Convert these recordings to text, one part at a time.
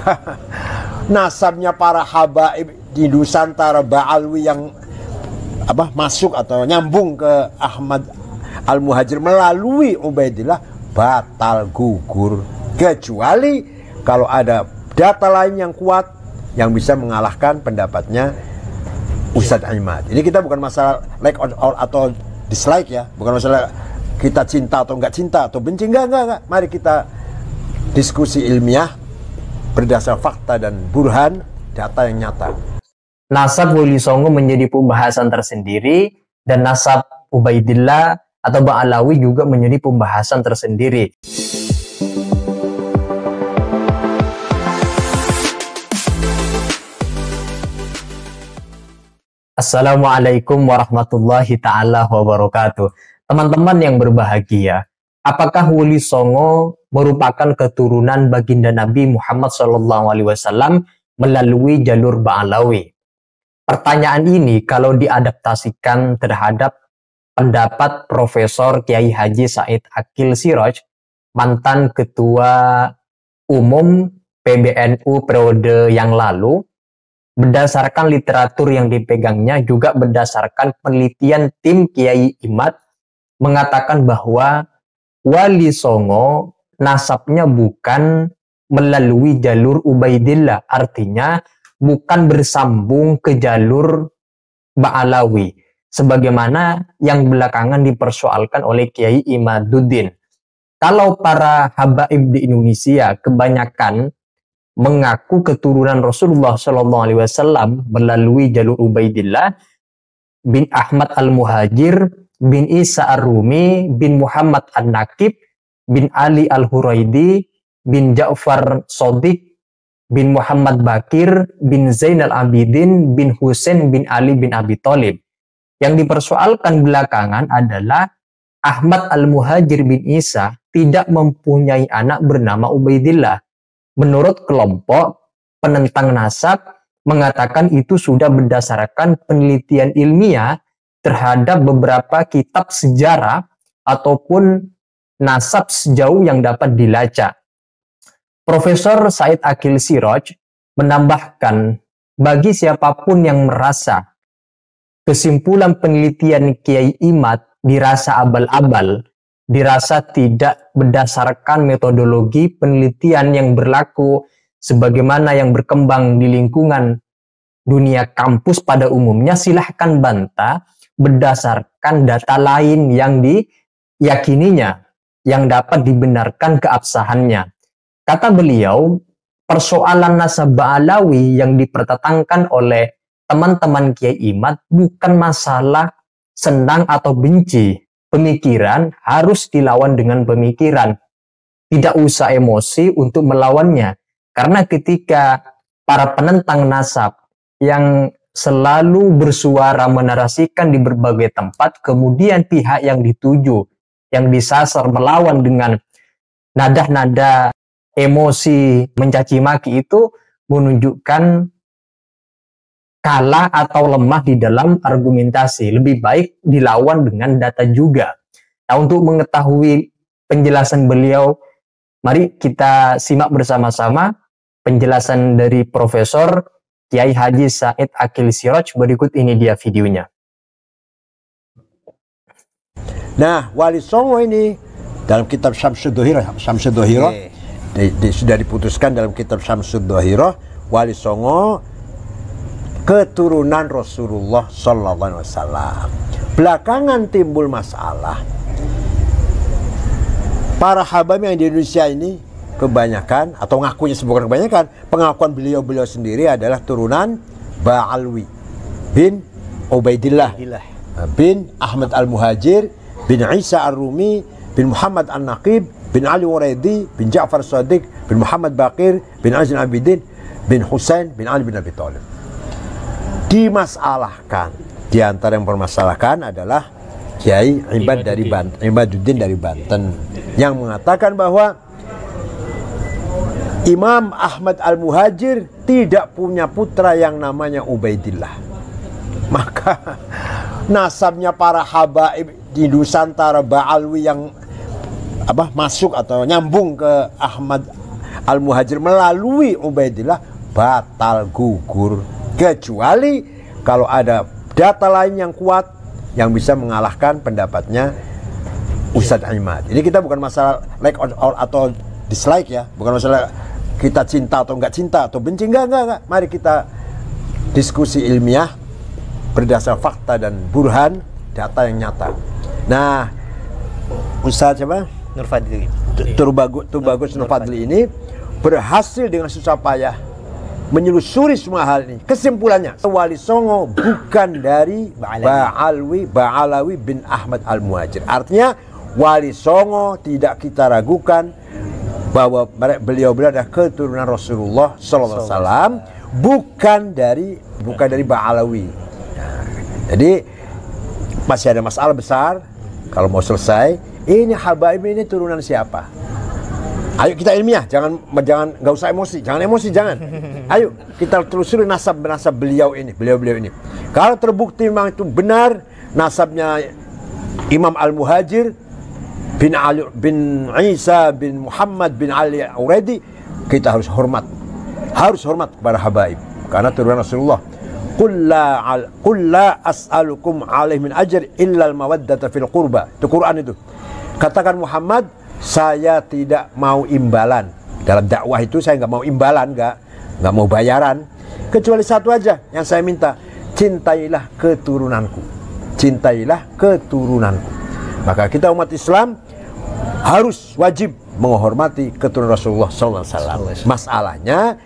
Maka nasabnya para habaib di Nusantara Ba'alwi yang masuk atau nyambung ke Ahmad Al-Muhajir melalui Ubaidillah batal gugur, kecuali kalau ada data lain yang kuat yang bisa mengalahkan pendapatnya Ustadz Ahmad. Ini kita bukan masalah like or atau dislike ya, bukan masalah kita cinta atau enggak cinta atau benci, enggak. Mari kita diskusi ilmiah berdasar fakta dan burhan, data yang nyata. Nasab Wali Songo menjadi pembahasan tersendiri, dan nasab Ubaidillah atau Ba'alawi juga menjadi pembahasan tersendiri. Assalamualaikum warahmatullahi ta'ala wabarakatuh. Teman-teman yang berbahagia, apakah Wali Songo merupakan keturunan baginda Nabi Muhammad SAW melalui jalur Ba'alawi? Pertanyaan ini kalau diadaptasikan terhadap pendapat Profesor Kiai Haji Said Akil Siraj, mantan Ketua Umum PBNU periode yang lalu, berdasarkan literatur yang dipegangnya juga berdasarkan penelitian tim Kiai Imad, mengatakan bahwa Wali Songo nasabnya bukan melalui jalur Ubaidillah, artinya bukan bersambung ke jalur Ba'alawi, sebagaimana yang belakangan dipersoalkan oleh Kiai Imaduddin. Kalau para habaib di Indonesia kebanyakan mengaku keturunan Rasulullah SAW melalui jalur Ubaidillah bin Ahmad Al-Muhajir, bin Isa Ar-Rumi, bin Muhammad An-Naqib, bin Ali Al-Huraidi, bin Ja'far Shadiq, bin Muhammad Bakir, bin Zainal Abidin, bin Husain bin Ali bin Abi Thalib. Yang dipersoalkan belakangan adalah Ahmad Al-Muhajir bin Isa tidak mempunyai anak bernama Ubaidillah. Menurut kelompok penentang nasab, mengatakan itu sudah berdasarkan penelitian ilmiah terhadap beberapa kitab sejarah ataupun nasab sejauh yang dapat dilacak. Profesor Said Akil Siraj menambahkan, bagi siapapun yang merasa kesimpulan penelitian Kiai Imad dirasa abal-abal, dirasa tidak berdasarkan metodologi penelitian yang berlaku sebagaimana yang berkembang di lingkungan dunia kampus pada umumnya, silahkan bantah berdasarkan data lain yang diyakininya, yang dapat dibenarkan keabsahannya. Kata beliau, persoalan nasab Ba'alawi yang dipertentangkan oleh teman-teman Kiai Imad bukan masalah senang atau benci. Pemikiran harus dilawan dengan pemikiran. Tidak usah emosi untuk melawannya. Karena ketika para penentang nasab yang selalu bersuara menarasikan di berbagai tempat, kemudian pihak yang dituju, yang disasar melawan dengan nada-nada emosi mencaci maki, itu menunjukkan kalah atau lemah di dalam argumentasi. Lebih baik dilawan dengan data juga. Nah, untuk mengetahui penjelasan beliau, mari kita simak bersama-sama penjelasan dari Profesor Kiai Haji Said Akil Siraj. Berikut ini dia videonya. Nah, Wali Songo ini dalam kitab Syamsud Dhahirah, sudah diputuskan dalam kitab Syamsud Dhahirah, Wali Songo keturunan Rasulullah SAW. Belakangan timbul masalah. Para habaib yang di Indonesia ini kebanyakan, atau ngakunya bukan kebanyakan, pengakuan beliau sendiri adalah turunan Ba'alwi bin Ubaidillah bin Ahmad Al-Muhajir, bin Isa Ar-Rumi, bin Muhammad An-Naqib, bin Ali Huraidi, bin Ja'far Shadiq, bin Muhammad Bakir, bin Zainal Abidin, bin Husain bin Ali bin Abi Thalib. Dimasalahkan, di antara yang permasalahkan adalah Kiai Imaduddin dari Banten, yang mengatakan bahwa Imam Ahmad Al-Muhajir tidak punya putra yang namanya Ubaidillah. Maka nasabnya para habaib di Nusantara Ba'alwi yang masuk atau nyambung ke Ahmad Al-Muhajir melalui Ubaidillah batal gugur, kecuali kalau ada data lain yang kuat yang bisa mengalahkan pendapatnya Ustadz Imad. Ini kita bukan masalah like or atau dislike ya, bukan masalah kita cinta atau enggak cinta atau benci, enggak. Mari kita diskusi ilmiah berdasar fakta dan burhan, data yang nyata. Nah, Ustadz siapa? Nur Fadli. Tubagus Nur Fadli ini berhasil dengan susah payah menyelusuri semua hal ini. Kesimpulannya, Wali Songo bukan dari Ba'alawi bin Ahmad Al-Muhajir. Artinya Wali Songo tidak kita ragukan bahwa beliau adalah keturunan Rasulullah SAW, bukan dari Ba'alawi. Nah, jadi masih ada masalah besar. Kalau mau selesai, ini habaib ini turunan siapa? Ayo kita ilmiah, nggak usah emosi, jangan. Ayo kita telusuri nasab beliau ini. Kalau terbukti memang itu benar nasabnya Imam Al-Muhajir bin Ali bin Isa bin Muhammad bin Ali Auredi, kita harus hormat kepada habaib karena turunan Rasulullah. Qul la as'alukum alaihi min ajr illa al-mawaddata fil qurba. Itu Quran itu. Katakan Muhammad, saya tidak mau imbalan. Dalam dakwah itu saya nggak mau imbalan, nggak mau bayaran. Kecuali satu aja yang saya minta, cintailah keturunanku. Maka kita umat Islam harus wajib menghormati keturunan Rasulullah SAW. Masalahnya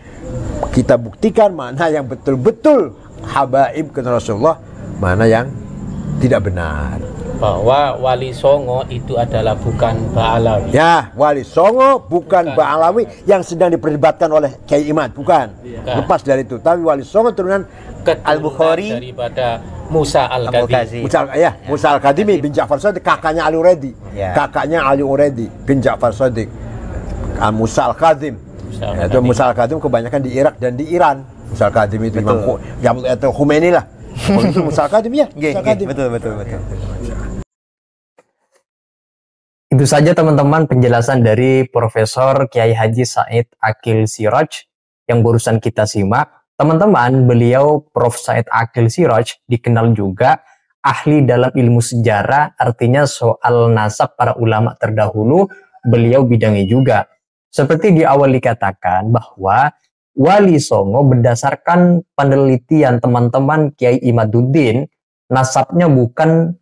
kita buktikan mana yang betul-betul habaib keturunan Rasulullah, mana yang tidak benar. Bahwa Wali Songo itu adalah bukan Ba'alawi. Ya, Wali Songo bukan Ba'alawi yang sedang diperdebatkan oleh Kiai Imad, bukan. Lepas dari itu, tapi Wali Songo turunan Al-Bukhari daripada Musa Al-Kadhimi. Musa Al-Kadhimi bin Ja'far Shadiq, kakaknya Ali Uredi. Kakaknya Ali Uredi bin Ja'far Shadiq. Musa Al-Kadhim. Itu Musa Al-Kadhim kebanyakan di Irak dan di Iran. Musa Al-Kadhim itu Imam Khomeini lah. Itu Musa Al-Kadhim ya. Betul. Itu saja teman-teman penjelasan dari Profesor Kiai Haji Said Aqil Siraj yang barusan kita simak. Teman-teman, beliau Prof. Said Aqil Siraj dikenal juga ahli dalam ilmu sejarah, artinya soal nasab para ulama terdahulu, beliau bidangnya juga. Seperti di awal dikatakan bahwa Wali Songo berdasarkan penelitian teman-teman Kiai Imaduddin, nasabnya bukan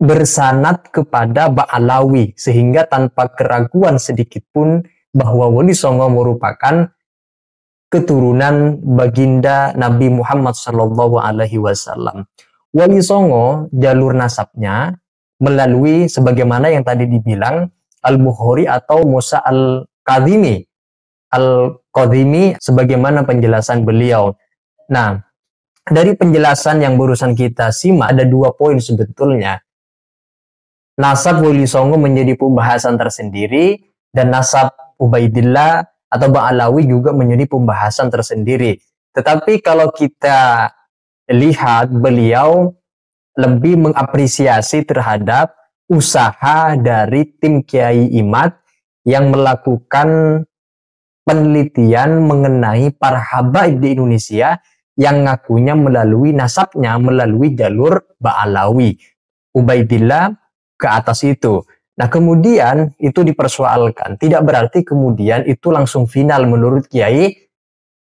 bersanad kepada Ba'alawi, sehingga tanpa keraguan sedikit pun bahwa Wali Songo merupakan keturunan baginda Nabi Muhammad SAW. Wali Songo jalur nasabnya melalui sebagaimana yang tadi dibilang Al-Bukhari atau Musa Al-Kadhimi. Al-Kadhimi sebagaimana penjelasan beliau. Nah, dari penjelasan yang barusan kita simak ada 2 poin sebetulnya. Nasab Wali Songo menjadi pembahasan tersendiri dan nasab Ubaidillah atau Ba'alawi juga menjadi pembahasan tersendiri. Tetapi kalau kita lihat, beliau lebih mengapresiasi terhadap usaha dari tim Kiai Imad yang melakukan penelitian mengenai para habaib di Indonesia yang ngakunya melalui nasabnya melalui jalur Ba'alawi. Ubaidillah ke atas itu. Nah, kemudian itu dipersoalkan. Tidak berarti kemudian itu langsung final menurut Kiai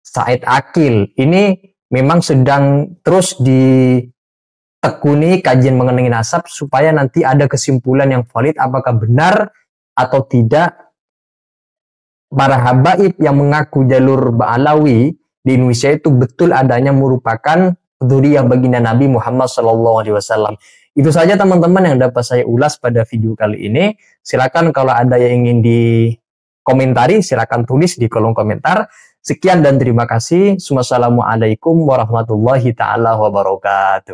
Said Aqil. Ini memang sedang terus ditekuni kajian mengenai nasab supaya nanti ada kesimpulan yang valid apakah benar atau tidak para habaib yang mengaku jalur Ba'alawi di Indonesia itu betul adanya merupakan dzurriyyah baginda Nabi Muhammad SAW. Itu saja teman-teman yang dapat saya ulas pada video kali ini. Silakan kalau ada yang ingin dikomentari, silakan tulis di kolom komentar. Sekian dan terima kasih. Wassalamualaikum warahmatullahi taala wabarakatuh.